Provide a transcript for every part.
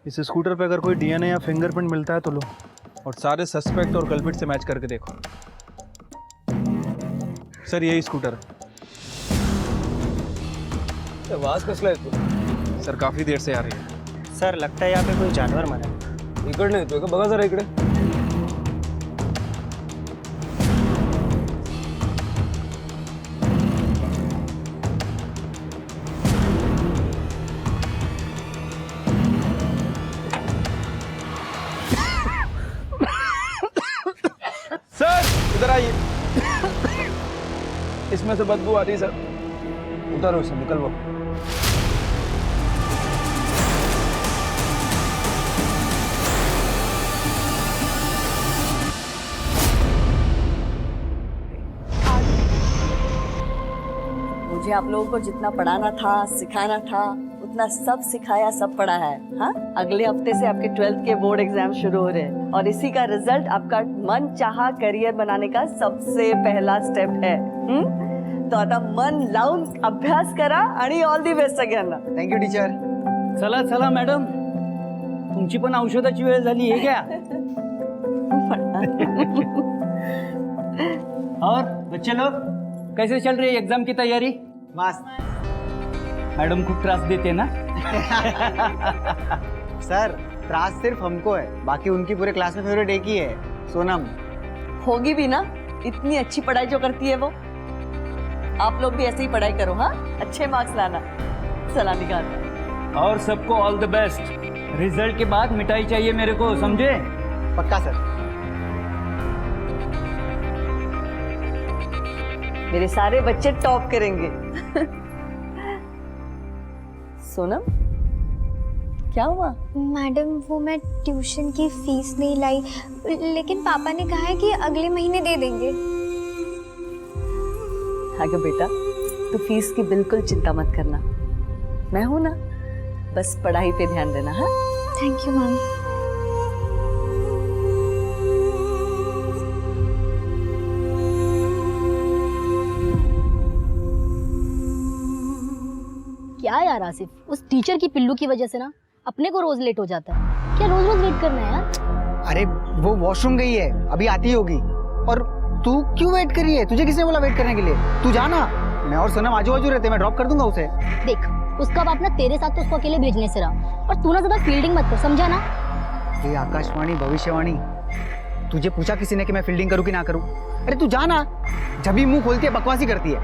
इस स्कूटर पे अगर कोई डीएनए या फिंगरप्रिंट मिलता है तो लो, और सारे सस्पेक्ट और कल्प्रिट से मैच करके देखो। सर यही स्कूटर है। आवाज कसला येतो? सर काफ़ी देर से आ रही है। सर लगता है यहाँ पे कोई जानवर मरा है। इकडे येतोय का? बघा जरा इकडे. सर इधर आइए। इसमें से बदबू आ रही है सर। उतारो इसे, निकल वो. मुझे आप लोगों को जितना पढ़ाना था, सिखाना था, उतना सब सिखाया, सब पढ़ा है। हाँ, अगले हफ्ते से आपके 12th के बोर्ड एग्जाम शुरू हो रहे हैं और इसी का रिजल्ट आपका मन चाहा करियर बनाने का सबसे पहला स्टेप है. तो आता मन लावून अभ्यास करा आणि ऑल दी बेस्ट सगळ्यांना. Thank you teacher. चला चला मॅडम, तुमची पण औषधाची वेळ झाली आहे क्या? और बच्चे लोग कैसे चल रही है एग्जाम की तैयारी? मस्त. मैडम खूप त्रास देते ना? सर त्रास सिर्फ हमको है, बाकी उनकी पूरे क्लास में फेवरेट एक ही है, सोनम. होगी भी ना, इतनी अच्छी पढ़ाई जो करती है वो. आप लोग भी ऐसे ही पढ़ाई करो. हाँ, अच्छे मार्क्स लाना. चला निकाल. और सबको ऑल द बेस्ट. रिजल्ट के बाद मिठाई चाहिए मेरे को, समझे? पक्का सर. मेरे सारे बच्चे टॉप करेंगे. सोनम, क्या हुआ? मैडम वो मैं ट्यूशन की फीस नहीं लाई, लेकिन पापा ने कहा है कि अगले महीने दे देंगे. आगे बेटा, तू फीस की बिल्कुल चिंता मत करना. मैं हूं ना, बस पढ़ाई पे ध्यान देना. हाँ, थैंक यू मैम. क्या यार आसिफ, उस टीचर की पिल्लू की वजह से ना अपने को रोज लेट हो जाता है. क्या रोज रोज वेट करना है यार? अरे वो वॉशरूम गई है, अभी आती होगी. और तू क्यों वेट कर रही है? तुझे किसने बोला वेट करने के लिए? तू जाना, मैं और सोनम आजू बाजू रहते, मैं ड्रॉप कर दूंगा उसे. देख, उसका बाप ना तेरे साथ तो उसको अकेले भेजने से रहा, और तू ना ज्यादा फील्डिंग मत कर, समझा ना? ये आकाशवाणी भविष्यवाणी, तुझे पूछा किसी ने कि मैं फील्डिंग करूं कि ना करूं? अरे तू जाना, जब भी मुंह खोलती है बकवासी करती है.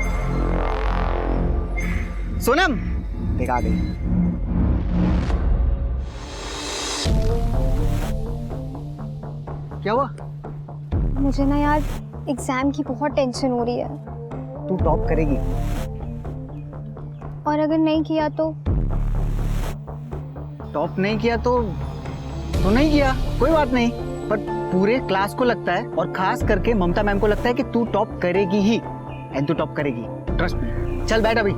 सोनम देख आ गई. क्या हुआ? मुझे ना यार एग्जाम की बहुत टेंशन हो रही है. तू टॉप करेगी. और अगर नहीं किया तो? टॉप नहीं किया तो नहीं किया, कोई बात नहीं. पर पूरे क्लास को लगता है, और खास करके ममता मैम को लगता है कि तू टॉप करेगी ही. एंड तू टॉप करेगी, ट्रस्ट मी. चल बैठ अभी.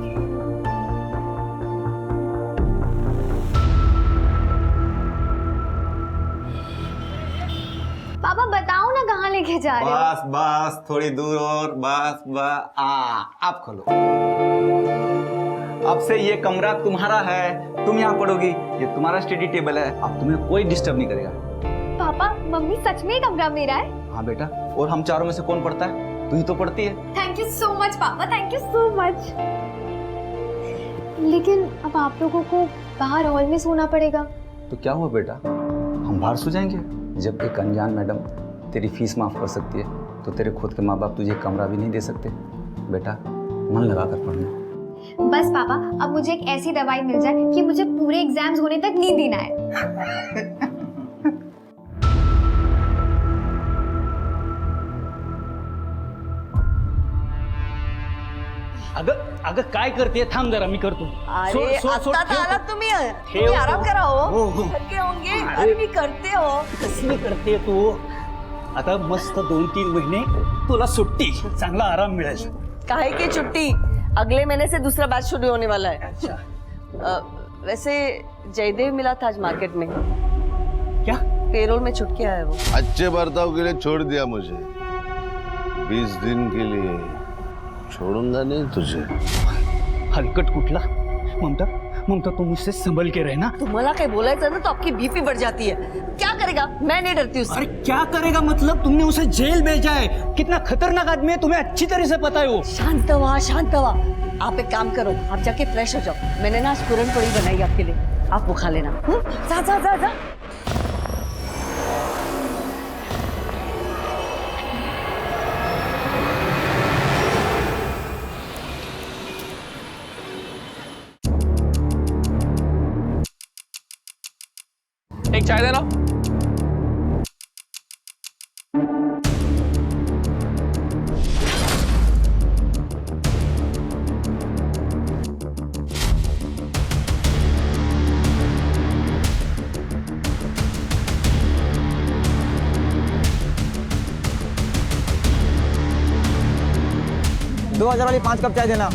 पापा बताओ ना कहाँ लेके जा रहे हो? बस बस थोड़ी दूर और बस बस. आप खोलो. अब से ये कमरा तुम्हारा है, तुम यहाँ पढ़ोगी. ये तुम्हारा स्टडी टेबल है, अब तुम्हें कोई डिस्टर्ब नहीं करेगा. पापा मम्मी सच में कमरा मेरा है? हाँ बेटा. और हम चारों में से कौन पढ़ता है? तू ही तो पढ़ती है. थैंक यू सो मच पापा, थैंक यू सो मच. लेकिन अब आप लोगों को बाहर हॉल में सोना पड़ेगा. तो क्या हुआ बेटा, हम बाहर सो जाएंगे. जब एक अनजान मैडम तेरी फीस माफ कर सकती है, तो तेरे खुद के माँ बाप तुझे कमरा भी नहीं दे सकते. बेटा मन लगा कर पढ़ना. बस पापा अब मुझे एक ऐसी दवाई मिल जाए कि मुझे पूरे एग्जाम्स होने तक नींद ही ना आए. अगं अगं काय करते? थांब जरा, मी करतो. अरे आता तर आलात तुम्ही. तुम्ही आराम करा. हो थके होंगे. अरे मी करते हो. कसली करते तू? आता मस्त 2-3 महिने तुला सुट्टी, चांगला आराम मिळेल. काहे की छुट्टी, अगले महीने से दूसरा बैच शुरू होने वाला है. वैसे जयदेव मिला था आज मार्केट में. क्या? पेरोल में छुट के आया वो. अच्छे बर्ताव के लिए छोड़ दिया मुझे. 20 दिन के लिए छोड़ूंगा नहीं तुझे. हलकट कुठला? ममता ममता तुम मुझसे संभल के रहना। तुम्हाला काही बोलायचं ना तो आपकी बीपी बढ़ जाती है। क्या करेगा? मैं नहीं डरती उससे। अरे क्या करेगा मतलब? तुमने उसे जेल भेजा है, कितना खतरनाक आदमी है तुम्हें अच्छी तरह से पता है वो। शांत हुआ, शांत हुआ। आप एक काम करो, आप जाके फ्रेश हो जाओ। मैंने ना आज पूरन पोड़ी बनाई आपके लिए, आप वो खा लेना। जा जा जा जा। एक चाय देना। दो 2000 वाली 5 कप चाय देना।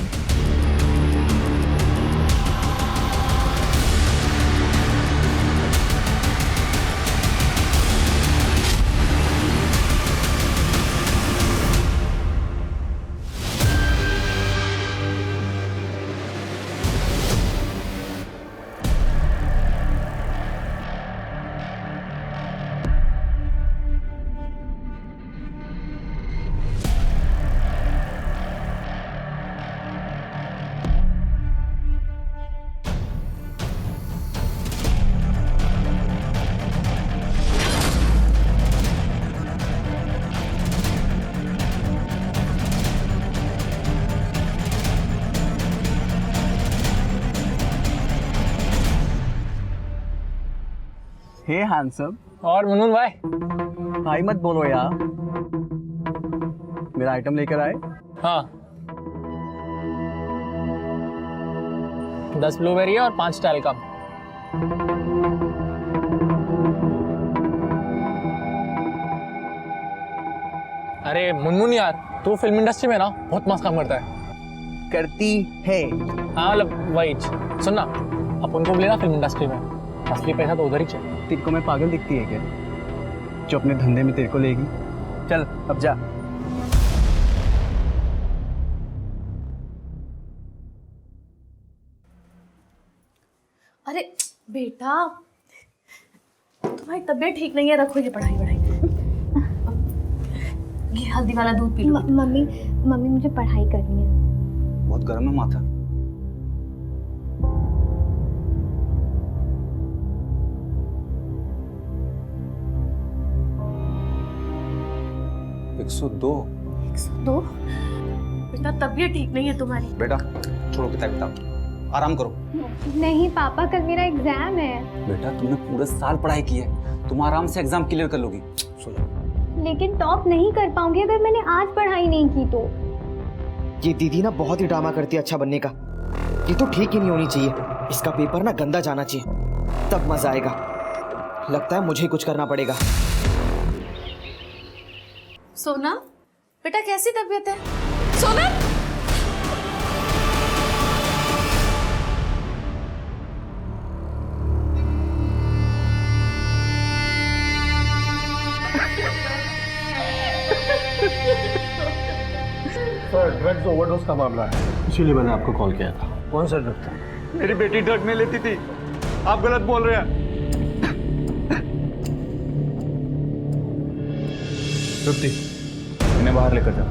हे हैंडसम। और मुनमुन भाई? भाई मत बोलो यार। मेरा आइटम लेकर आए। हाँ, 10 ब्लूबेरी और 5 टैलकम। अरे मुनमुन यार, तू फिल्म इंडस्ट्री में ना बहुत मस्त काम करता है। करती है। हाँ मतलब वही। सुन ना, अपन को लेना फिल्म इंडस्ट्री में, असली पैसा तो उधर ही चाहिए। तेरे को मैं पागल दिखती है क्या जो अपने धंधे में तेरे को लेगी? चल अब जा। अरे बेटा, तुम्हारी तबीयत ठीक नहीं है, रखो ये पढ़ाई वढ़ाई। ये हल्दी वाला दूध पी लो। मम्मी मुझे पढ़ाई करनी है। बहुत गर्म है माथा। एक 102। 102? बेटा तबीयत ठीक नहीं है तुम्हारी। बेटा छोड़ो किताब, आराम करो। नहीं पापा, कल मेरा एग्जाम है। बेटा तुमने पूरे साल पढ़ाई की है, तुम आराम से एग्जाम क्लियर कर लोगी। सो जाओ। लेकिन टॉप नहीं कर पाऊंगी अगर मैंने आज पढ़ाई नहीं की तो। ये दीदी ना बहुत ही ड्रामा करती है अच्छा बनने का। ये तो ठीक ही नहीं होनी चाहिए। इसका पेपर ना गंदा जाना चाहिए, तब मजा आएगा। लगता है मुझे ही कुछ करना पड़ेगा। सोना बेटा कैसी तबीयत है? सोना सर ड्रग्स ओवरडोज का मामला है, इसीलिए मैंने आपको कॉल किया था। कौन सा ड्रग था? मेरी बेटी ड्रग नहीं लेती थी, आप गलत बोल रहे हैं। तृप्ति, इन्हें बाहर लेकर जाओ।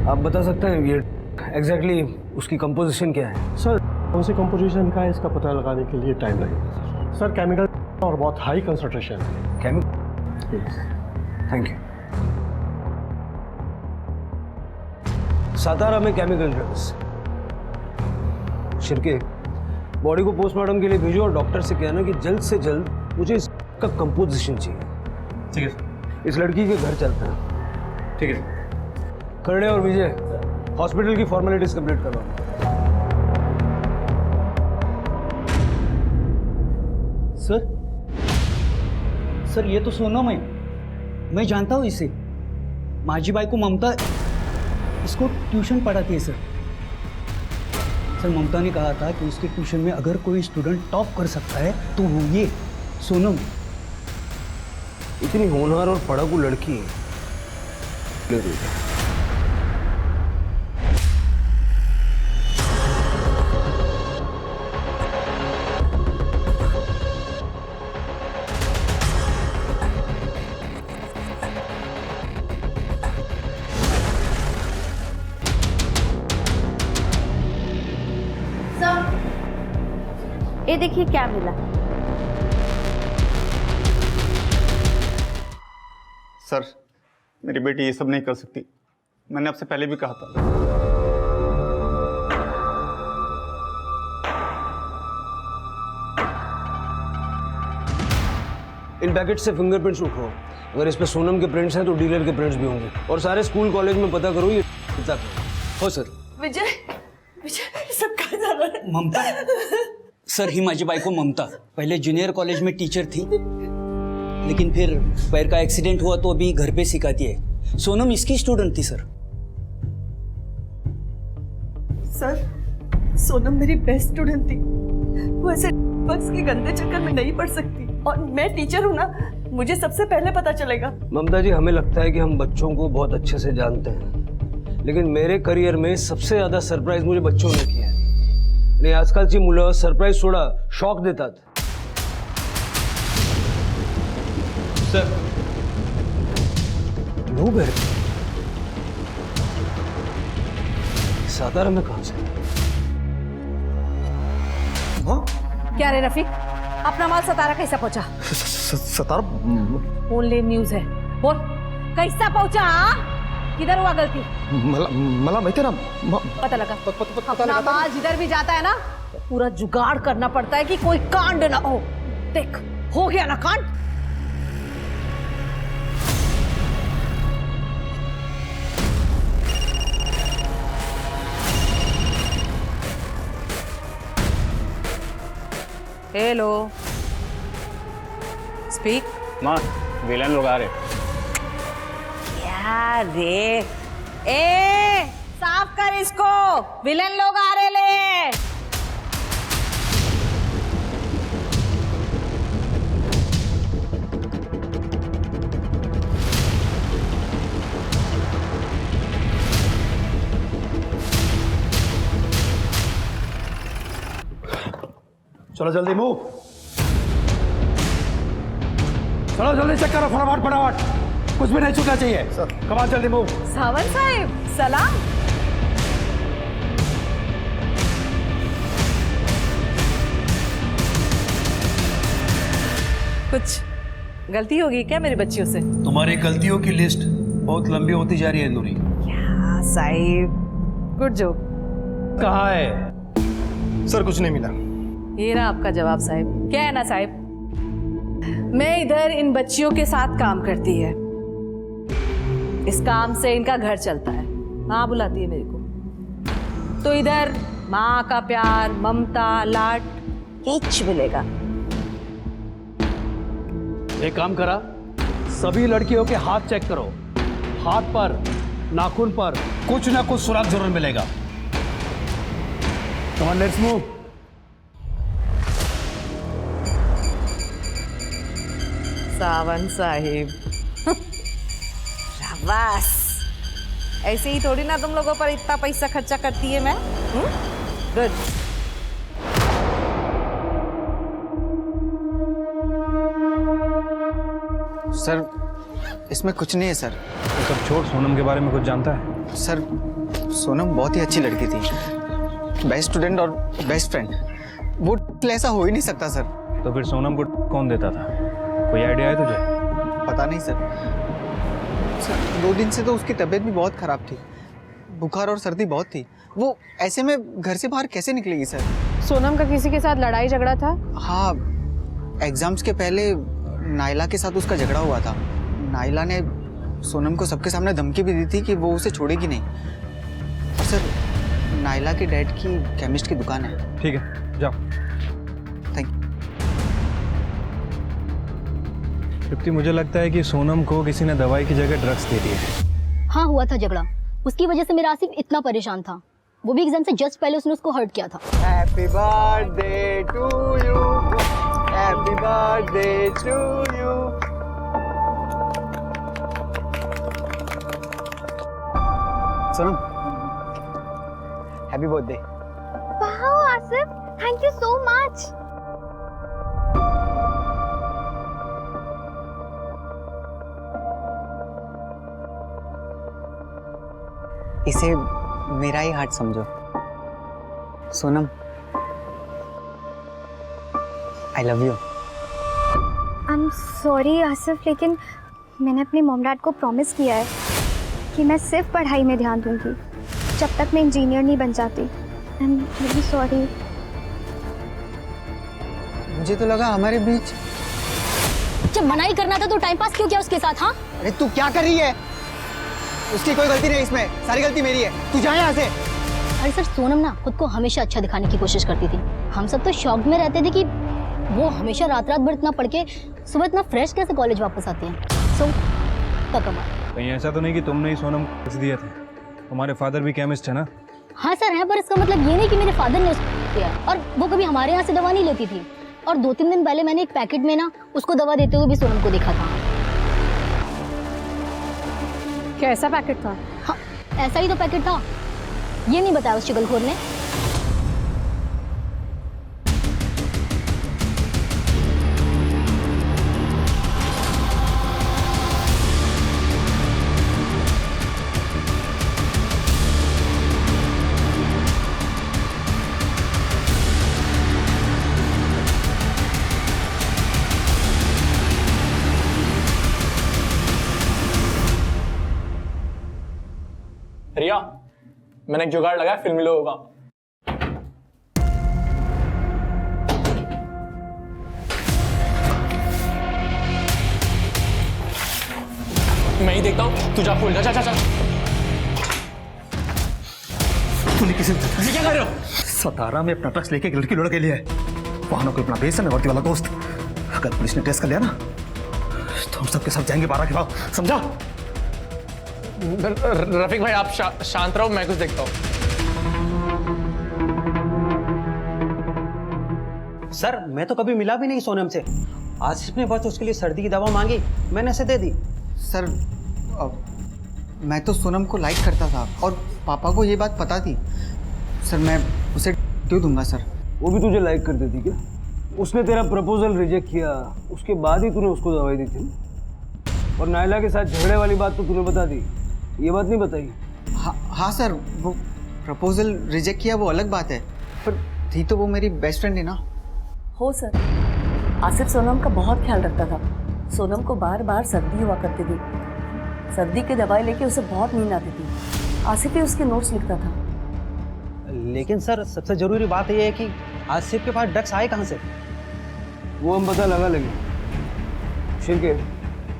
आप बता सकते हैं ये एग्जैक्टली उसकी कंपोजिशन क्या है? सर कौन सी कंपोजिशन का है इसका पता लगाने के लिए टाइम लगेगा सर। केमिकल और बहुत हाई कंसंट्रेशन है। केमिकल? Thank you. सातारा में केमिकल ड्रग्स। शिरके, बॉडी को पोस्टमार्टम के लिए भेजो और डॉक्टर से कहना कि जल्द से जल्द मुझे इसका कंपोजिशन चाहिए। ठीक है सर। इस लड़की के घर चलते हैं। ठीक है। करणे और विजय हॉस्पिटल की फॉर्मेलिटीज कंप्लीट करवाओ। सर ये तो सोनम है, मैं जानता हूँ इसे। माझी बाई को ममता इसको ट्यूशन पढ़ाती है सर। ममता ने कहा था कि उसके ट्यूशन में अगर कोई स्टूडेंट टॉप कर सकता है तो वो ये सोनम। इतनी होनहार और पढ़ाकू लड़की है। ये देखिए क्या मिला। सर, मेरी बेटी ये सब नहीं कर सकती। मैंने आपसे पहले भी कहा था। इन पैकेट से फिंगरप्रिंट्स उठाओ। अगर इस पे सोनम के प्रिंट्स हैं तो डीलर के प्रिंट्स भी होंगे। और सारे स्कूल कॉलेज में पता करो ये हो सर। विजय, विजय सब कहाँ जा रहा है? ममता सर, ही माझी बायको ममता पहले जूनियर कॉलेज में टीचर थी, लेकिन फिर पैर का एक्सीडेंट हुआ तो अभी घर पे सिखाती है। सोनम इसकी स्टूडेंट थी सर। सर, सोनम मेरी बेस्ट स्टूडेंट थी। वो ऐसे बक्स के गंदे चक्कर में नहीं पड़ सकती। और मैं टीचर हूँ ना, मुझे सबसे पहले पता चलेगा। ममता जी, हमें लगता है कि हम बच्चों को बहुत अच्छे से जानते हैं, लेकिन मेरे करियर में सबसे ज्यादा सरप्राइज मुझे बच्चों ने किया है। आणि आजकालची मुलं सरप्राईज सोडा शॉक देतात। सर, लोग हैं सातारा में कहां से? क्या रे रफीक, अपना माल सतारा कैसा पहुंचा? सतारा ओनली न्यूज है, बोल कैसा पहुंचा? किधर हुआ गलती? मला माहिती है ना। पता लगा? अपना माल जिधर भी जाता है ना, पूरा जुगाड़ करना पड़ता है कि कोई कांड ना हो। देख, हो गया ना कांड। Hello, speak. माँ, विलन लोग आ रहे। क्या रे? ए, साफ कर इसको, विलन लोग आ रहे ले। चलो जल्दी मूव, चलो जल्दी चेक करो, फटाफट फटाफट, कुछ भी नहीं छूटना चाहिए। कमाल, जल्दी मूव। सावंत साहब, सलाम। कुछ गलती होगी क्या मेरी बच्चियों से? तुम्हारी गलतियों की लिस्ट बहुत लंबी होती जा रही है नूरी। क्या साहिब, गुड जोक। कहाँ है? सर, कुछ नहीं मिला। ये रहा आपका जवाब साहिब। क्या है ना साहिब, मैं इधर इन बच्चियों के साथ काम करती है। इस काम से इनका घर चलता है। माँ बुलाती है मेरे को, तो इधर माँ का प्यार, ममता, लाड कुछ मिलेगा। एक काम करा, सभी लड़कियों के हाथ चेक करो। हाथ पर, नाखून पर कुछ ना कुछ सुराग जरूर मिलेगा। Come on, let's move. Sawant Sahib, शाबाश। ऐसे ही थोड़ी ना तुम लोगों पर इतना पैसा खर्चा करती है मैं। गुड। सर, इसमें कुछ नहीं है सर। तो सब छोड़, सोनम के बारे में कुछ जानता है? सर, सोनम बहुत ही अच्छी लड़की थी, बेस्ट स्टूडेंट और बेस्ट फ्रेंड। वो ऐसा हो ही नहीं सकता सर। तो फिर सोनम को कौन देता था? कोई आइडिया है तुझे? पता नहीं सर। सर, 2 दिन से तो उसकी तबीयत भी बहुत खराब थी, बुखार और सर्दी बहुत थी। वो ऐसे में घर से बाहर कैसे निकलेगी सर? सोनम का किसी के साथ लड़ाई झगड़ा था? हाँ, एग्जाम्स के पहले नाइला के साथ उसका झगड़ा हुआ था। नाइला ने सोनम को सबके सामने धमकी भी दी थी कि वो उसे छोड़ेगी नहीं। सर, नाइला के डैड की केमिस्ट की दुकान है। ठीक है, जाओ। Thank you. तृप्ति, मुझे लगता है कि सोनम को किसी ने दवाई की जगह ड्रग्स दे दिए हैं। हाँ, हुआ था झगड़ा, उसकी वजह से मेरा आसिफ इतना परेशान था। वो भी एग्जाम से जस्ट पहले उसने उसको हर्ट किया था। Happy birthday to you, happy birthday to you, Sonam, happy birthday. वाह Asif, thank you so much. इसे मेरा ही हार्ट समझो Sonam. I love you. I am sorry Asif, लेकिन मैंने अपने मॉम डैड को प्रॉमिस किया है कि मैं सिर्फ पढ़ाई में ध्यान दूंगी जब तक मैं इंजीनियर नहीं बन जाती। I am really sorry. मुझे तो लगा हमारे बीच। जब मना ही करना था तो टाइम पास क्यों किया उसके साथ? हाँ, अरे तू क्या कर रही है? उसकी कोई गलती नहीं, इसमें सारी गलती मेरी है। तू जा यहाँ से। अरे सर, सोनम ना खुद को हमेशा अच्छा दिखाने की कोशिश करती थी। हम सब तो शॉक में रहते थे कि वो हमेशा रात रात भर इतना पढ़ के सुबह इतना फ्रेश कैसे कॉलेज वापस आती है। सो कमाल। कहीं ऐसा तो नहीं कि तुमने ही सोनम को दिए थे? तुम्हारे फादर भी केमिस्ट है ना? हाँ सर है, पर इसका मतलब ये नहीं कि मेरे फादर ने उसको दिया। और वो कभी हमारे यहाँ से दवा नहीं लेती थी। और 2-3 दिन पहले मैंने एक पैकेट में ना उसको दवा देते हुए भी सोनम को देखा था। कैसा पैकेट था? हाँ, ऐसा ही तो पैकेट था। ये नहीं बताया उस चुगलखोर ने। रिया, मैंने एक जुगाड़ लगाया फिल्मी लोगों का। मैं ही देखता हूँ, तू जा खोल, जा जा जा। तूने किसी ये क्या कर रहे हो? सतारा में अपना ड्रग्स लेके एक लड़की लड़के लिए वाहनों को अपना बेस है, मैं वर्दी वाला दोस्त। अगर पुलिस ने टेस्ट कर लिया ना तो हम सबके सब जाएंगे 12 के बाद, समझा? रफीक भाई आप शांत रहो, मैं कुछ देखता हूँ। सर मैं तो कभी मिला भी नहीं सोनम से। आसिफ ने बस उसके लिए सर्दी की दवा मांगी, मैंने उसे दे दी। सर मैं तो सोनम को लाइक करता था और पापा को ये बात पता थी। सर मैं उसे क्यों दूंगा सर? वो भी तुझे लाइक करती थी क्या? उसने तेरा प्रपोजल रिजेक्ट किया, उसके बाद ही तूने उसको दवाई दी थी। और नायला के साथ झगड़े वाली बात तो तूने बता दी, ये बात नहीं बताई। हाँ सर, वो प्रपोजल रिजेक्ट किया वो अलग बात है, पर थी तो वो मेरी बेस्ट फ्रेंड है ना। हो सर, आसिफ सोनम का बहुत ख्याल रखता था। सोनम को बार बार सर्दी हुआ करती थी। सर्दी की दवाई लेके उसे बहुत नींद आती थी। आसिफ ही उसके नोट्स लिखता था। लेकिन सर सबसे जरूरी बात यह है कि आसिफ के पास ड्रग्स आए कहाँ से? वो हम पता लगा लेंगे। शिरके,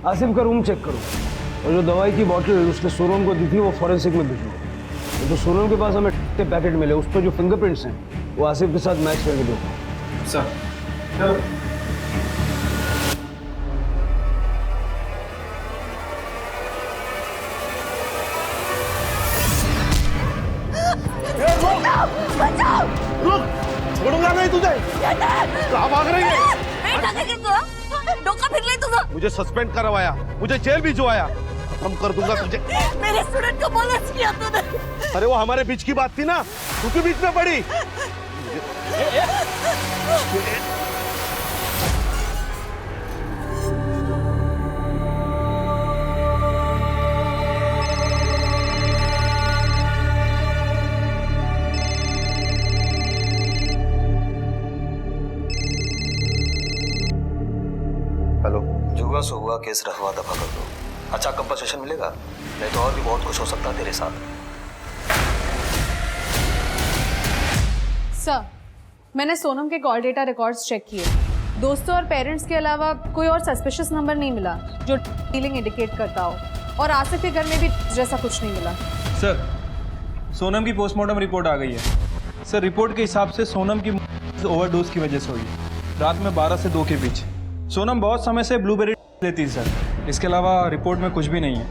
आसिफ का रूम चेक करो और जो दवाई की बॉटल उसने सोनम को दी थी वो फॉरेंसिक में भिजो। तो सोनम के पास हमें पैकेट मिले, उस पर जो फिंगरप्रिंट्स हैं वो आसिफ के साथ मैच करके दो। सर छोड़ूंगा नहीं तुझे। कहाँ भाग रही है? डोका फिर ले तुझे। मुझे सस्पेंड करवाया, मुझे जेल भिजवाया, खत्म कर दूंगा तुझे। मेरे स्टूडेंट को बोनस किया तूने। अरे वो हमारे बीच की बात थी ना, तू क्यों बीच में पड़ी? हेलो, जुआ सो हुआ केस रखवा दफा कर दो। अच्छा कंपनसेशन मिलेगा, नहीं तो और भी बहुत कुछ हो सकता है तेरे साथ। सर, मैंने सोनम के कॉल डेटा रिकॉर्ड्स चेक किए। दोस्तों और पेरेंट्स के अलावा कोई और सस्पिशियस नंबर नहीं मिला जो डीलिंग इंडिकेट करता हो। और आसिफ के घर में भी जैसा कुछ नहीं मिला। सर, सोनम की पोस्टमार्टम रिपोर्ट आ गई है। सर, रिपोर्ट के हिसाब से सोनम की ओवरडोज की वजह से हुई है, रात में 12 से 2 के बीच। सोनम बहुत समय से ब्लूबेरी लेती थी सर। इसके अलावा रिपोर्ट में कुछ भी नहीं है।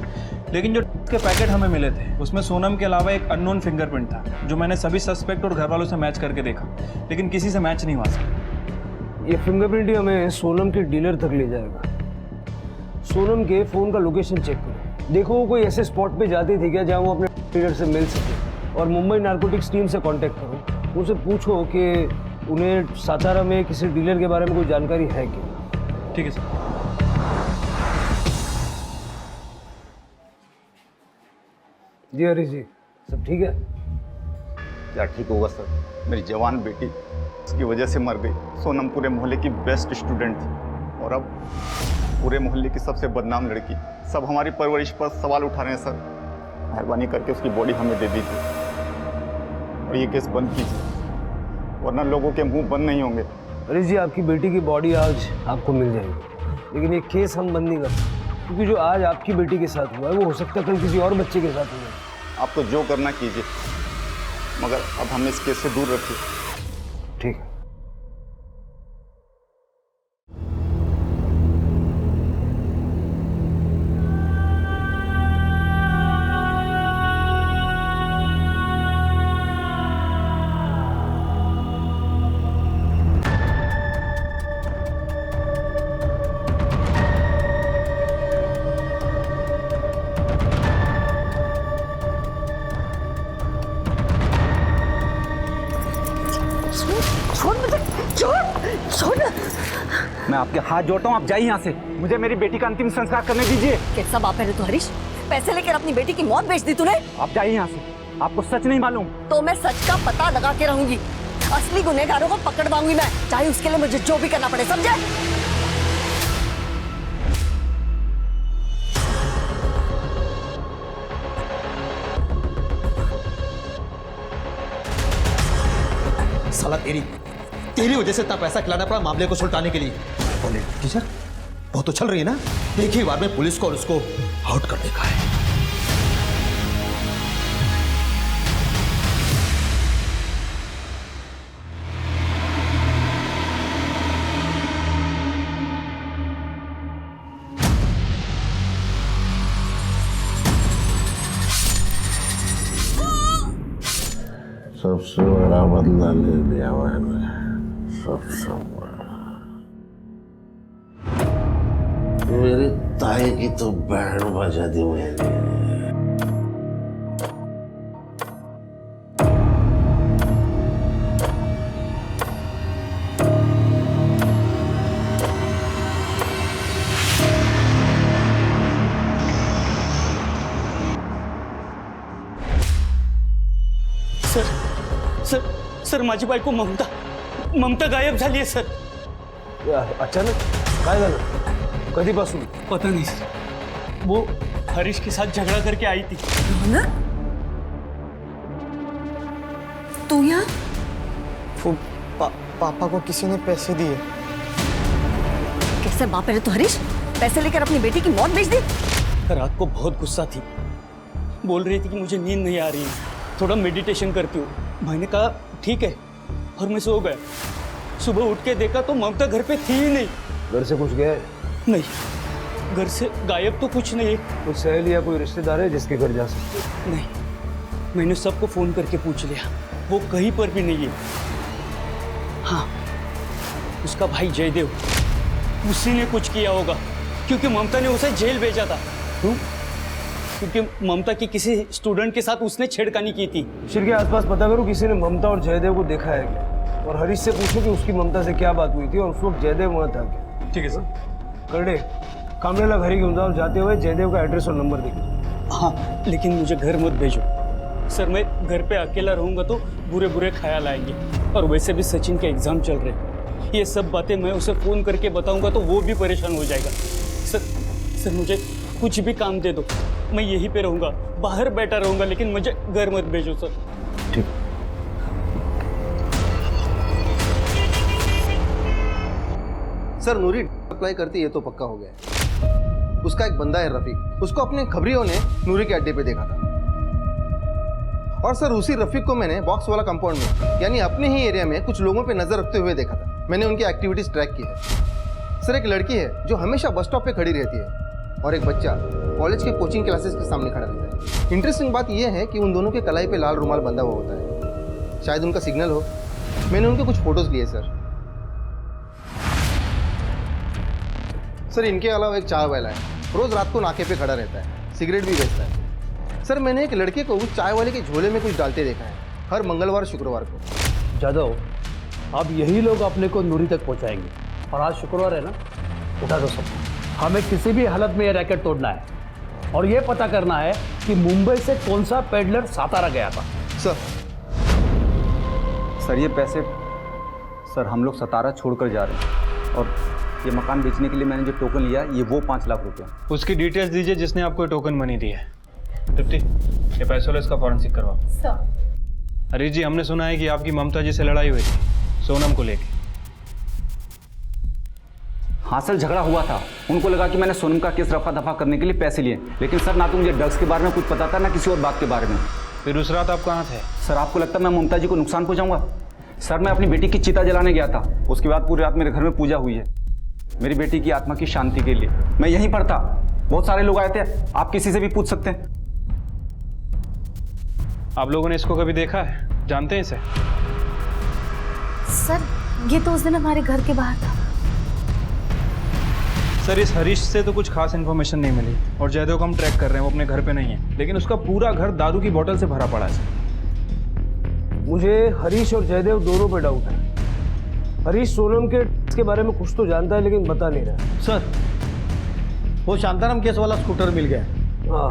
लेकिन जो के पैकेट हमें मिले थे उसमें सोनम के अलावा एक अननोन फिंगरप्रिंट था, जो मैंने सभी सस्पेक्ट और घर वालों से मैच करके देखा, लेकिन किसी से मैच नहीं हुआ सर। ये फिंगरप्रिंट ही हमें सोनम के डीलर तक ले जाएगा। सोनम के फ़ोन का लोकेशन चेक करो, देखो वो कोई ऐसे स्पॉट पे जाती थी क्या जहाँ वो अपने इंस्पेक्टर से मिल सके और मुंबई नारकोटिक्स टीम से कांटेक्ट करो। उनसे पूछो कि उन्हें सातारा में किसी डीलर के बारे में कोई जानकारी है क्या। ठीक है सर। जी हरीश जी, सब ठीक है? क्या ठीक होगा सर, मेरी जवान बेटी उसकी वजह से मर गई। सोनम पूरे मोहल्ले की बेस्ट स्टूडेंट थी और अब पूरे मोहल्ले की सबसे बदनाम लड़की। सब हमारी परवरिश पर सवाल उठा रहे हैं सर। मेहरबानी करके उसकी बॉडी हमें दे दीजिए और ये केस बंद कीजिए, वरना लोगों के मुंह बंद नहीं होंगे। हरीश जी, आपकी बेटी की बॉडी आज आपको मिल जाएगी, लेकिन ये केस हम बंद नहीं कर सकते, क्योंकि जो आज आपकी बेटी के साथ हुआ है वो हो सकता है कल किसी और बच्चे के साथ हुआ है। आप तो जो करना कीजिए, मगर अब हमें इस केस से दूर रखिए। ठीक है। मैं आपके हाथ जोड़ता हूँ, आप जाइए यहाँ से। मुझे मेरी बेटी का अंतिम संस्कार करने दीजिए। कैसा बाप है रे तू हरीश? पैसे लेकर अपनी बेटी की मौत बेच दी तूने। आप जाइए यहाँ से, आपको सच नहीं मालूम। तो मैं सच का पता लगा के रहूंगी, असली गुनहगारों को पकड़वाऊंगी मैं, चाहे उसके लिए मुझे जो भी करना पड़े, समझे? साला तेरी वजह से इतना पैसा खिलाना पड़ा मामले को सुलटाने के लिए। बोले टीचर, वो तो चल रही है ना, एक ही बार में पुलिस को और उसको आउट करने का है। सबसे बड़ा बदला ले लिया मैंने, सबसे बड़ा। मेरी ताई की तो बैंड बजा दी मैंने। सर माझी बायको ममता गायब झाली आहे सर। अचानक काय झालं? कधीपासून? पता नहीं सर, वो हरीश के साथ झगड़ा करके आई थी। तू यहाँ? पापा को किसी ने पैसे दिए। कैसे बाप है रे तू हरीश? पैसे लेकर अपनी बेटी की मौत बेच दी? रात को बहुत गुस्सा थी, बोल रही थी कि मुझे नींद नहीं आ रही है, थोड़ा मेडिटेशन करती हूँ। मैंने कहा ठीक है और मैं सो गया। सुबह उठ के देखा तो ममता घर पे थी ही नहीं। घर से कुछ गया है? नहीं, घर से गायब तो कुछ नहीं है। कोई सहेली या कोई रिश्तेदार है जिसके घर जा सकते हो? नहीं, मैंने सबको फोन करके पूछ लिया, वो कहीं पर भी नहीं है। हाँ, उसका भाई जयदेव, उसी ने कुछ किया होगा, क्योंकि ममता ने उसे जेल भेजा था। क्यों? क्योंकि ममता की किसी स्टूडेंट के साथ उसने छेड़खानी की थी। शिर के आसपास पता करो किसी ने ममता और जयदेव को देखा है क्या, और हरीश से पूछो कि उसकी ममता से क्या बात हुई थी और उस वक्त जयदेव वहाँ था क्या। ठीक है सर। करडे, कामरेला घरी घेऊन जाओ, जाते हुए जयदेव का एड्रेस और नंबर देखो। हाँ, लेकिन मुझे घर मत भेजो सर, मैं घर पे अकेला रहूंगा तो बुरे बुरे ख्याल आएंगे, और वैसे भी सचिन के एग्जाम चल रहे हैं। ये सब बातें मैं उसे फोन करके बताऊंगा तो वो भी परेशान हो जाएगा। सर मुझे कुछ भी काम दे दो, मैं यहीं पे रहूंगा, बाहर बैठा रहूंगा, लेकिन मुझे घर मत भेजो सर। ठीक। सर नूरी अप्लाई करती है तो पक्का हो गया है। उसका एक बंदा है रफीक, उसको अपने खबरियों ने नूरी के अड्डे पे देखा था। और सर उसी रफीक को मैंने बॉक्स वाला कंपाउंड में, यानी अपने ही एरिया में कुछ लोगों पे नजर रखते हुए देखा था। मैंने उनकी एक्टिविटीज ट्रैक की है। सर एक लड़की है जो हमेशा बस स्टॉप पे खड़ी रहती है, और एक बच्चा कॉलेज के कोचिंग क्लासेस के सामने खड़ा रहता है। इंटरेस्टिंग बात यह है कि उन दोनों के कलाई पे लाल रुमाल बंधा हुआ होता है, शायद उनका सिग्नल हो। मैंने उनके कुछ फोटोज लिए सर। सर इनके अलावा एक चाय वाला है, रोज रात को नाके पे खड़ा रहता है, सिगरेट भी बेचता है। सर मैंने एक लड़के को उस चाय वाले के झोले में कुछ डालते देखा है हर मंगलवार शुक्रवार को। जादव, अब यही लोग अपने को नूरी तक पहुंचाएंगे। और आज शुक्रवार है ना, उठा दो सब। हमें किसी भी हालत में ये रैकेट तोड़ना है और ये पता करना है कि मुंबई से कौन सा पेडलर सातारा गया था। सर ये पैसे सर हम लोग सतारा छोड़कर जा रहे हैं और ये मकान बेचने के लिए मैंने जो टोकन लिया ये वो 5 लाख रुपए। उसकी डिटेल्स दीजिए जिसने आपको टोकन मनी दी है। तृप्ति, ये पैसों वाला इसका फॉरेंसिक करवाओ। सर। हरीश जी, हमने सुना है कि आपकी ममता जी से लड़ाई हुई थी सोनम को लेके। हाँ सर, झगड़ा हुआ था। उनको लगा कि मैंने सोनम का केस रफा दफा करने के लिए पैसे लिए, लेकिन सर ना तो मुझे ड्रग्स के बारे में कुछ पता था ना किसी और बात के बारे में। फिर उस रात आप कहाँ थे? सर आपको लगता है मैं ममता जी को नुकसान पहुंचाऊंगा? सर मैं अपनी बेटी की चिता जलाने गया था। उसके बाद पूरी रात मेरे घर में पूजा हुई है मेरी बेटी की आत्मा की शांति के लिए। मैं यहीं पर था, बहुत सारे लोग आए थे, आप किसी से भी पूछ सकते हैं। आप लोगों ने इसको कभी देखा है? जानते हैं इसे? सर ये तो उस दिन हमारे घर के बाहर था। सर इस हरीश से तो कुछ खास इन्फॉर्मेशन नहीं मिली और जयदेव को हम ट्रैक कर रहे हैं, वो अपने घर पे नहीं है, लेकिन उसका पूरा घर दारू की बोतल से भरा पड़ा है। मुझे हरीश और जयदेव दोनों पे डाउट है। हरीश सोनम के बारे में कुछ तो जानता है लेकिन बता नहीं रहा। सर वो शांताराम केस वाला स्कूटर मिल गया। हाँ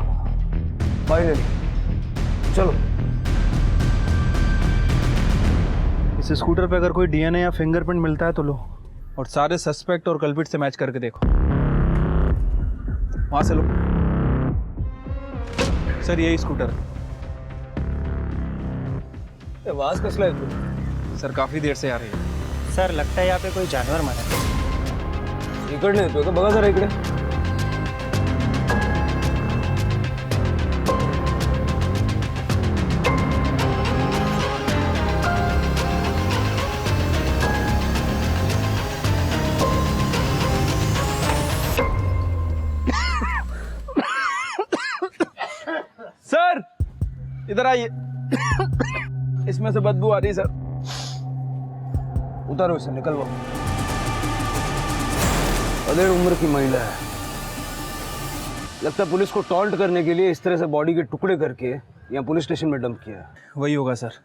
फाइनली, चलो। इस स्कूटर पे अगर कोई डीएनए या फिंगरप्रिंट मिलता है तो लो, और सारे सस्पेक्ट और कल्पिट से मैच करके देखो। वहां से लो। सर यही स्कूटर। आवाज कसला येतो? सर काफी देर से आ रही है। सर लगता है यहाँ पे कोई जानवर मरा है। इकडे येतोय का? बघा जरा इकडे। सर इधर आइए। इसमें से बदबू आ रही है सर। उतारो इसे, निकलवाओ। अधेड़ उम्र की महिला है, लगता है पुलिस को टॉन्ट करने के लिए इस तरह से बॉडी के टुकड़े करके यहाँ पुलिस स्टेशन में डंप किया। वही होगा सर,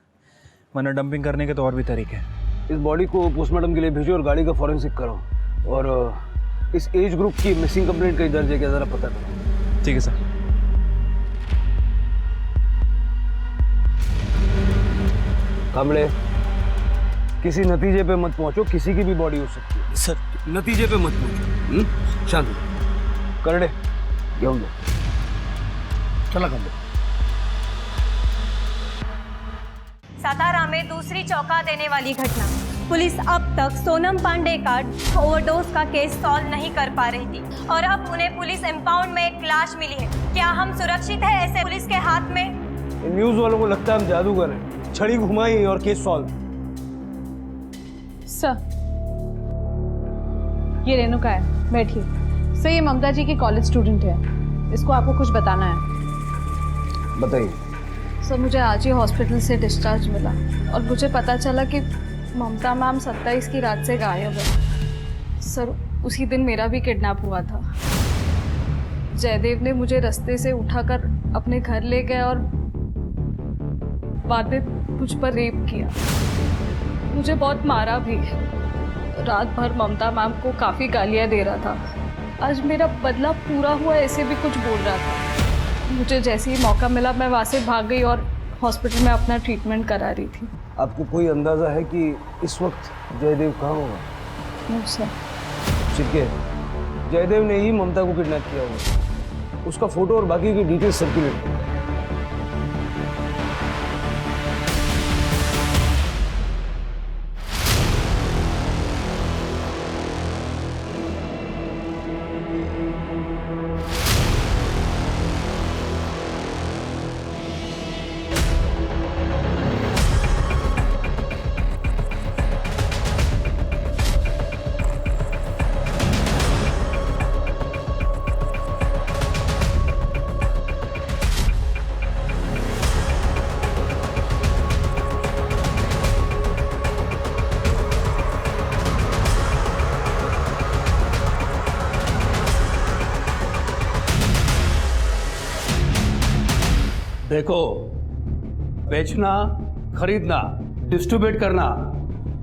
वरना डंपिंग करने के तो और भी तरीके हैं। इस बॉडी को पोस्टमार्टम के लिए भेजो और गाड़ी का फॉरेंसिक करो, और इस एज ग्रुप की मिसिंग कंप्लेंट कई दर्ज है क्या जरा पता करो। ठीक है सर। कामले, किसी नतीजे पे मत पहुंचो, किसी की भी बॉडी हो सकती है सर नतीजे पे मत पहुंचो। शांत हो। करडे घेऊन दो। चला करडे। सातारा में दूसरी चौंका देने वाली घटना। पुलिस अब तक सोनम पांडे का ओवरडोज का केस सॉल्व नहीं कर पा रही थी और अब उन्हें पुलिस इंपाउंड में एक लाश मिली है। क्या हम सुरक्षित हैं ऐसे पुलिस के हाथ में? न्यूज वालों को लगता है हम जादूगर हैं। छड़ी घुमाई और केस सॉल्व। सर ये रेणुका है, बैठिए। सर ये ममता जी की कॉलेज स्टूडेंट है, इसको आपको कुछ बताना है। बताइए। सर मुझे आज ही हॉस्पिटल से डिस्चार्ज मिला और मुझे पता चला कि ममता मैम 27 की रात से गायब है। सर उसी दिन मेरा भी किडनैप हुआ था। जयदेव ने मुझे रास्ते से उठाकर अपने घर ले गए और बाद में मुझ पर रेप किया। मुझे बहुत मारा भी। रात भर ममता मैम को काफ़ी गालियाँ दे रहा था। आज मेरा बदला पूरा हुआ ऐसे भी कुछ बोल रहा था। मुझे जैसे ही मौका मिला मैं वहाँ से भाग गई और हॉस्पिटल में अपना ट्रीटमेंट करा रही थी। आपको कोई अंदाज़ा है कि इस वक्त जयदेव कहाँ होगा? No sir. ठीक है, जयदेव ने ही ममता को किडनैप किया होगा। उसका फोटो और बाकी की डिटेल्स सर्कुलेट करो। देखो, बेचना, खरीदना, डिस्ट्रीब्यूट करना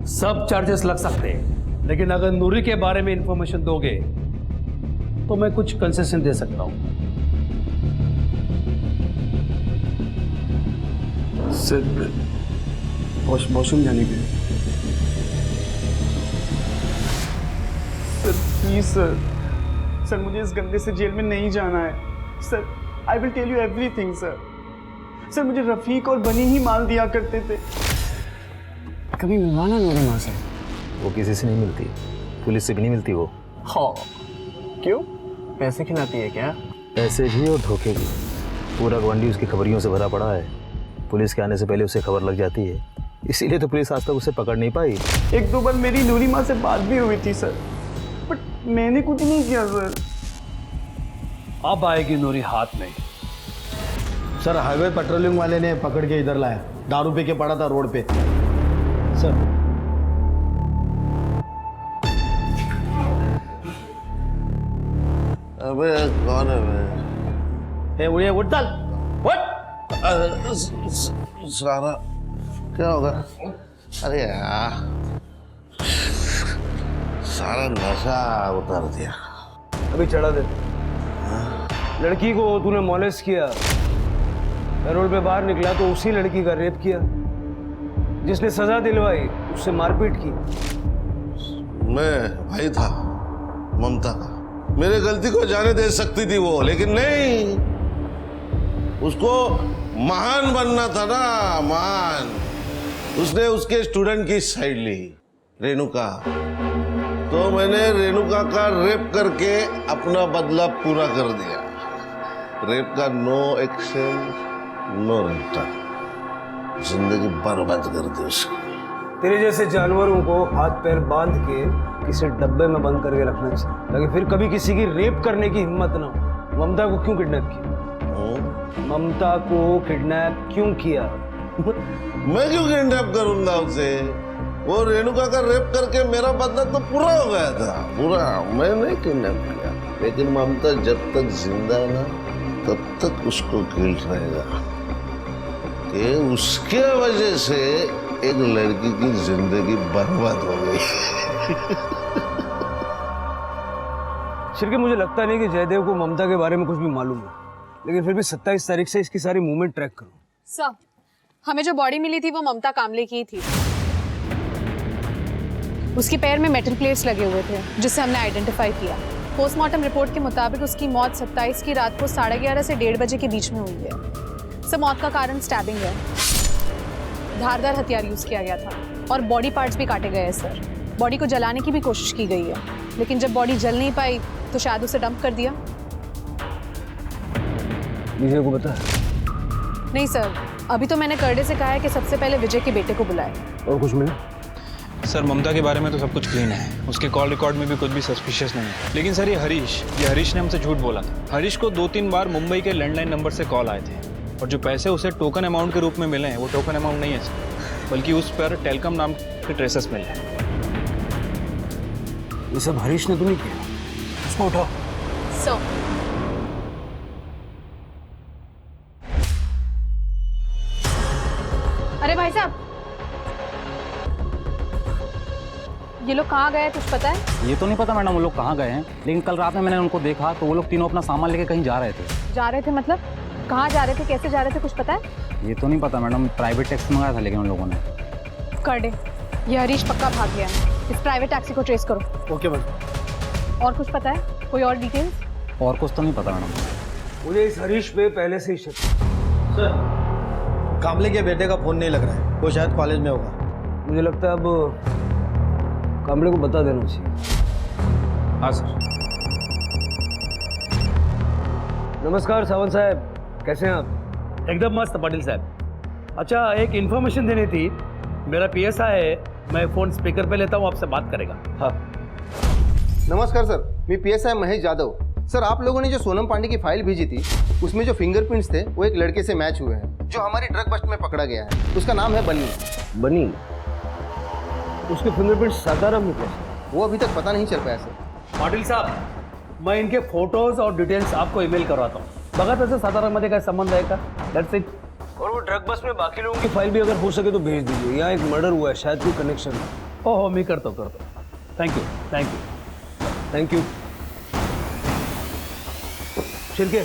सब चार्जेस लग सकते हैं, लेकिन अगर नूरी के बारे में इंफॉर्मेशन दोगे तो मैं कुछ कंसेशन दे सकता हूँ। सर वॉशरूम जाने के लिए। सर प्लीज सर मुझे इस गंदे से जेल में नहीं जाना है sir. I will tell you everything sir मुझे रफीक और बनी ही माल दिया करते थे। कभी मिलवाना नूरी माँ से। वो किसी से नहीं मिलती, पुलिस से भी नहीं मिलती वो। हाँ, क्यों? पैसे खिलाती है क्या? पैसे भी और धोखे भी। पूरा गवंडी उसकी खबरियों से भरा पड़ा है। पुलिस के आने से पहले उसे खबर लग जाती है, इसीलिए तो पुलिस आज तक उसे पकड़ नहीं पाई। एक दो बार मेरी नूरी माँ से बात भी हुई थी सर, बट मैंने कुछ नहीं किया सर। अब आएगी नूरी हाथ में। सर हाईवे पेट्रोलिंग वाले ने पकड़ के इधर लाया, दारू पी के पड़ा था रोड पे। सर अबे कौन है मैं? ए उड़िया उठ चल उठ। सारा क्या होगा? अरे यार सारा नशा उतार दिया। अभी चढ़ा दे। लड़की को तूने मॉलेस्ट किया, पैरोल पे बाहर निकला तो उसी लड़की का रेप किया, जिसने सजा दिलवाई उससे मारपीट की। मैं भाई था ममता का, मेरे गलती को जाने दे सकती थी वो, लेकिन नहीं, उसको महान बनना था ना, महान। उसने उसके स्टूडेंट की साइड ली, रेणुका। तो मैंने रेणुका का रेप करके अपना बदला पूरा कर दिया। रेप का नो एक्शन नो रिटर्न, जिंदगी बर्बाद कर दी उसकी। तेरे जैसे जानवरों को हाथ पैर बांध के किसी डब्बे में बंद करके रखना चाहिए, ताकि फिर कभी किसी की रेप करने की हिम्मत ना हो। ममता को क्यों किडनैप किया? ममता को किडनैप क्यों किया? मैं क्यों किडनैप करूंगा उसे? वो रेणुका का रेप करके मेरा बदला तो पूरा हो गया था, पूरा। मैं नहीं किडनैप किया, लेकिन ममता जब तक जिंदा है ना, तब तक उसको गिल्ट रहेगा कि उसके वजह से एक लड़की की जिंदगी बर्बाद हो गई। शिरके, मुझे लगता नहीं कि जयदेव को ममता के बारे में कुछ भी मालूम है, लेकिन फिर भी 27 तारीख से इसकी सारी मूवमेंट ट्रैक करो। सर, हमें जो बॉडी मिली थी वो ममता कामले की थी। उसके पैर में मेटल प्लेट्स लगे हुए थे, जिसे हमने आइडेंटिफाई किया। पोस्टमार्टम रिपोर्ट के मुताबिक उसकी मौत 27 की रात को 11:30 से 1:30 बजे के बीच में हुई है। सब मौत का कारण स्टैबिंग है। धारदार हथियार यूज किया गया था और बॉडी पार्ट्स भी काटे गए हैं सर। बॉडी को जलाने की भी कोशिश की गई है, लेकिन जब बॉडी जल नहीं पाई तो शायद उसे डंप कर दिया। विजय को पता है? नहीं सर, अभी तो मैंने करडे से कहा है कि सबसे पहले विजय के बेटे को बुलाए। और कुछ मिला? सर ममता के बारे में तो सब कुछ क्लीन है, उसके कॉल रिकॉर्ड में भी कुछ भी सस्पिशियस नहीं है। लेकिन सर ये हरीश ने हमसे झूठ बोला था। हरीश को 2-3 बार मुंबई के लैंडलाइन नंबर से कॉल आए थे, और जो पैसे उसे टोकन अमाउंट के रूप में मिले हैं वो टोकन अमाउंट नहीं है सर, बल्कि उस पर टेलकम नाम के ट्रेसेस मिले हैं। ये सब हरीश ने तो नहीं किया? उसको उठाओ। सर, अरे भाई साहब, ये लोग कहाँ गए कुछ पता है? ये तो नहीं पता मैडम वो लोग कहाँ गए हैं, लेकिन कल रात में मैंने उनको देखा तो वो लोग तीनों अपना सामान लेके कहीं जा रहे थे। जा रहे थे मतलब? कहाँ जा रहे थे, कैसे जा रहे थे, कुछ पता है? ये तो नहीं पता मैडम, प्राइवेट टैक्सी मंगाया था लेकिन उन लोगों ने। करडे, ये हरीश पक्का भाग गया है। इस प्राइवेट टैक्सी को ट्रेस करो। Okay madam. और कुछ पता है? कोई और डिटेल्स? और कुछ तो नहीं पता मैडम। मुझे इस हरीश पे पहले से ही शक है। सर कामले के बेटे का फोन नहीं लग रहा है, वो शायद कॉलेज में होगा। मुझे लगता है अब कामले को बता देना चाहिए। हाँ सर। नमस्कार सावंत साहब, कैसे हैं आप? एकदम मस्त पाटिल साहब। अच्छा, एक इन्फॉर्मेशन देनी थी। मेरा PSI है, मैं फ़ोन स्पीकर पे लेता हूँ, आपसे बात करेगा। हाँ नमस्कार सर, मैं PSI महेश जाधव। सर आप लोगों ने जो सोनम पांडे की फाइल भेजी थी, उसमें जो फिंगरप्रिंट्स थे वो एक लड़के से मैच हुए हैं, जो हमारी ड्रग बस्ट में पकड़ा गया है। उसका नाम है बनी। बनी? उसके फिंगरप्रिंट सासाराम में थे? वो अभी तक पता नहीं चल पाया सर। पाटिल साहब, मैं इनके फोटोज और डिटेल्स आपको ईमेल करवाता हूँ। बघा तसं सातारामध्ये काय संबंध आहे का? That's it. और वो ड्रग बस में बाकी लोगों की फाइल भी अगर हो सके तो भेज दीजिए. यहाँ एक मर्डर हुआ है, शायद कोई कनेक्शन है. हो हो, मी करतो. थँक्यू. Thank you. शिर्के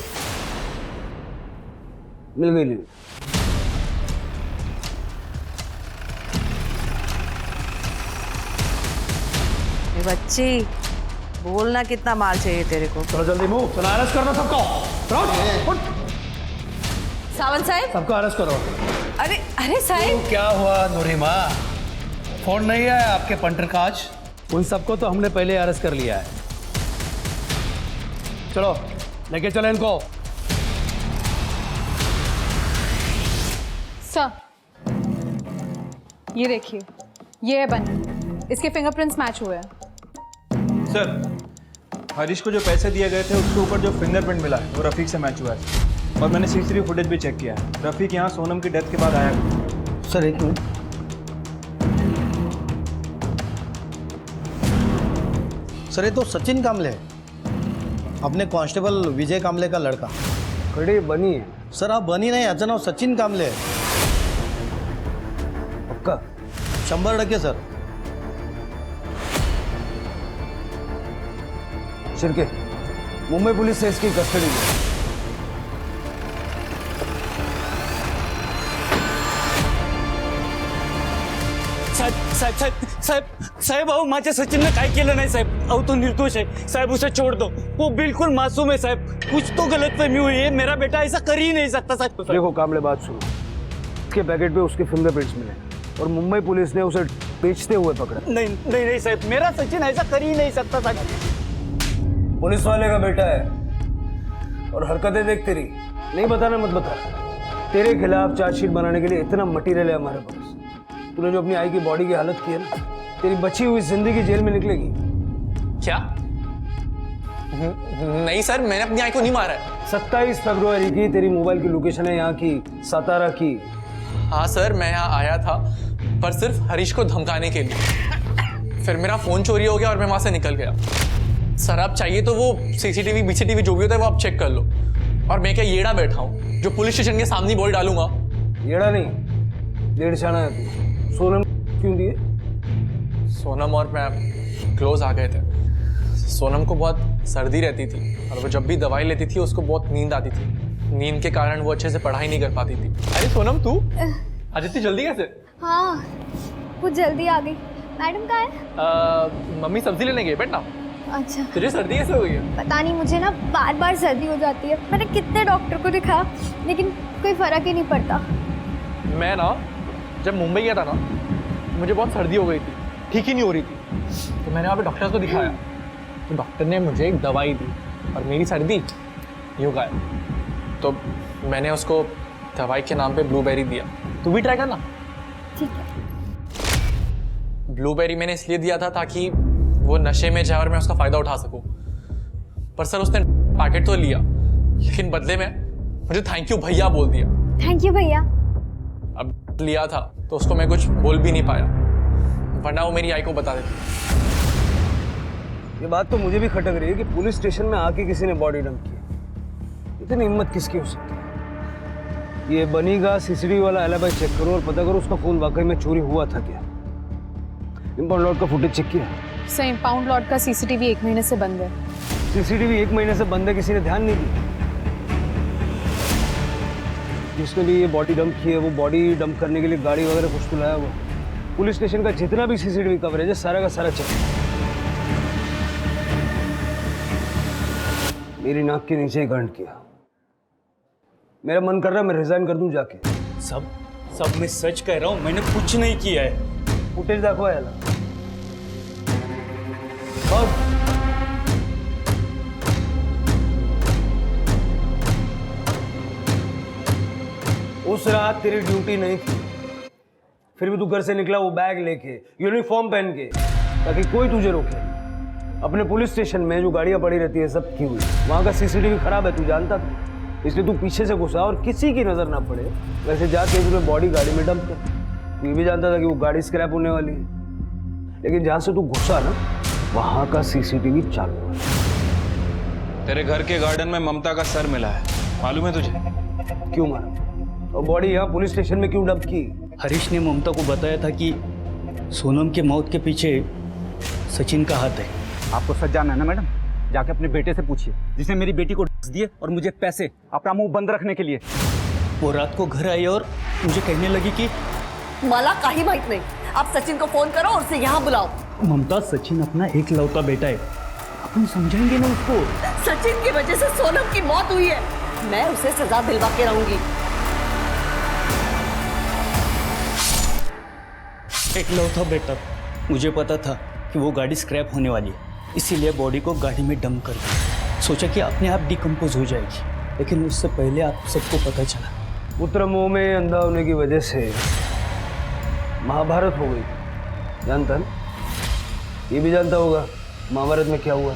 मिल गई लीड. ये बच्ची, बोलना कितना माल चाहिए तेरे को? चलो जल्दी मूव. चलो अरेस्ट करना सबको. सावंत साहब, सबको अरेस्ट करो. अरे अरे साहब, क्या हुआ नूरिमा? फोन नहीं आया आपके पंटर का आज? उन सबको तो हमने पहले अरेस्ट कर लिया है. चलो लेके चलो इनको. सर, ये देखिए, ये है बनी. इसके फिंगरप्रिंट्स मैच हुए हैं. सर, हरीश को जो पैसे दिए गए थे उसके ऊपर जो फिंगरप्रिंट मिला है वो रफीक से मैच हुआ है. और मैंने सीसीटीवी फुटेज भी चेक किया है. रफीक यहाँ सोनम की डेथ के बाद आया. सर एक मिनट. सर ये तो सचिन कामले है, अपने कांस्टेबल विजय कामले का लड़का. खड़े बनी है. सर आप बनी नाही, याचं नाव सचिन कामले आहे. पक्का? 100% सर. शिर्के, मुंबई पुलिस से इसकी कस्टडी में. साहेब अहो माझ्या सचिनने काय केलं नाही साहेब. अहो तो निर्दोष है साहब, उसे छोड़ दो. वो बिल्कुल मासूम है साहब. कुछ तो गलतफहमी हुई है. मेरा बेटा ऐसा कर ही नहीं सकता साहब. देखो कामले, बात सुनो. उसके पैकेट पे उसके फिंगरप्रिंट्स मिले और मुंबई पुलिस ने उसे बेचते हुए पकड़ा. नहीं साहब, मेरा सचिन ऐसा कर ही नहीं सकता साहब. पुलिस वाले का बेटा है और हरकतें देख तेरी. नहीं बताना मत बता. तेरे खिलाफ चार्जशीट बनाने के लिए इतना मटेरियल है हमारे पास. तूने जो अपनी आई की बॉडी की हालत की है ना, तेरी बची हुई जिंदगी जेल में निकलेगी. क्या? नहीं सर, मैंने अपनी आई को नहीं मारा है. 27 फरवरी की तेरी मोबाइल की लोकेशन है यहाँ की, सातारा की. हाँ सर, मैं यहाँ आया था पर सिर्फ हरीश को धमकाने के लिए. फिर मेरा फोन चोरी हो गया और मैं वहां से निकल गया. सर आप चाहिए तो वो सीसीटीवी बीसीटीवी जो भी होता है वो आप चेक कर लो. और मैं क्या येड़ा बैठा हूँ जो पुलिस स्टेशन के सामने बोल डालूंगा? येड़ा नहीं, डेढ़ छाना है तू. सोनम क्यों दिए? सोनम और मैं क्लोज आ गए थे. सोनम को बहुत सर्दी रहती थी और वो जब भी दवाई लेती थी उसको बहुत नींद आती थी. नींद के कारण वो अच्छे से पढ़ाई नहीं कर पाती थी. अरे सोनम तू आज इतनी जल्दी कैसे? हाँ, कुछ जल्दी आ गई. मैडम कहाँ है? मम्मी सब्जी लेने गई. बैठना. अच्छा. तुझे सर्दी कैसे हो गई है? पता नहीं, मुझे ना बार बार सर्दी हो जाती है. मैंने कितने डॉक्टर को दिखाया लेकिन कोई फर्क ही नहीं पड़ता. मैं ना जब मुंबई गया था ना, मुझे बहुत सर्दी हो गई थी, ठीक ही नहीं हो रही थी. तो मैंने वहाँ पे डॉक्टर को दिखाया तो डॉक्टर ने मुझे एक दवाई दी और मेरी सर्दी यूँ गायब. तो मैंने उसको दवाई के नाम पे ब्लूबेरी दिया. तू भी ट्राई करना. ठीक है. ब्लूबेरी मैंने इसलिए दिया था ताकि वो नशे में जाए और मैं उसका फ़ायदा उठा सकूं. पर सर उसने पैकेट तो लिया लेकिन बदले में मुझे थैंक यू भैया बोल दिया. थैंक यू भैया. अब लिया था तो उसको मैं कुछ बोल भी नहीं पाया, वरना वो मेरी आई को बता देती. ये बात तो मुझे भी खटक रही है कि पुलिस स्टेशन में आके किसी ने बॉडी डंप की. इतनी हिम्मत किसकी हो सकती है? ये बनीगा सीसीटीवी वाला एलिबी चेक करो और पता करो उसका फोन वाकई में चोरी हुआ था क्या. इंपाउंड लॉट का फुटेज चेक किया? सर, इंपाउंड लॉट का सीसीटीवी 1 महीने से बंद है. सीसीटीवी 1 महीने से बंद है, किसी ने ध्यान नहीं दिया? जिसने भी ये बॉडी डंप की है वो बॉडी डंप करने के लिए गाड़ी वगैरह कुछ तो लाया हुआ. पुलिस स्टेशन का जितना भी सीसीटीवी कवरेज है सारा का सारा चेक. मेरी नाक के नीचे गंड किया. मेरा मन कर रहा है मैं रिजाइन कर दूं जाके. सब मैं सच कह रहा हूँ, मैंने कुछ नहीं किया है. फुटेज दाखवा याला. उस रात तेरी ड्यूटी नहीं थी, फिर भी तू घर से निकला वो बैग लेके, यूनिफॉर्म पहन के, ताकि कोई तुझे रोके. अपने पुलिस स्टेशन में जो गाड़ियां पड़ी रहती है सब की हुई, वहां का सीसीटीवी खराब है, तू जानता था. इसलिए तू पीछे से घुसा और किसी की नजर ना पड़े वैसे जाके तूने बॉडी गाड़ी में डंप कर. तू ये भी जानता था कि वो गाड़ी स्क्रैप होने वाली है, लेकिन जहां से तू घुसा ना वहां का सीसीटीवी चालू है. तेरे घर के गार्डन में ममता का सर मिला है मालूम है तुझे? क्यों मारा? और बॉडी यहाँ पुलिस स्टेशन में क्यों डंप की? हरीश ने ममता को बताया था कि सोनम के मौत के पीछे सचिन का हाथ है। आपको सच जानना है ना मैडम? जाके अपने बेटे से पूछिए, जिसने मेरी बेटी को ड्रग्स दिए और मुझे पैसे अपना मुंह बंद रखने के लिए। वो रात को घर आई और मुझे कहने लगी कि मला काही माहित नहीं, आप सचिन को फोन करो और उसे यहाँ बुलाओ। ममता, सचिन अपना एक लौता बेटा है, अपन समझाएंगे ना उसको। सचिन की वजह से सोनम की मौत हुई है, मैं उसे सजा दिलवा के रहूंगी। एक लौता बेटा, मुझे पता था कि वो गाड़ी स्क्रैप होने वाली है, इसीलिए बॉडी को गाड़ी में डंप कर दिया। सोचा कि अपने आप डिकम्पोज हो जाएगी, लेकिन उससे पहले आप सबको पता चला। पुत्र मोह में अंधा होने की वजह से महाभारत हो गई, जानता ना? ये भी जानता होगा महाभारत में क्या हुआ।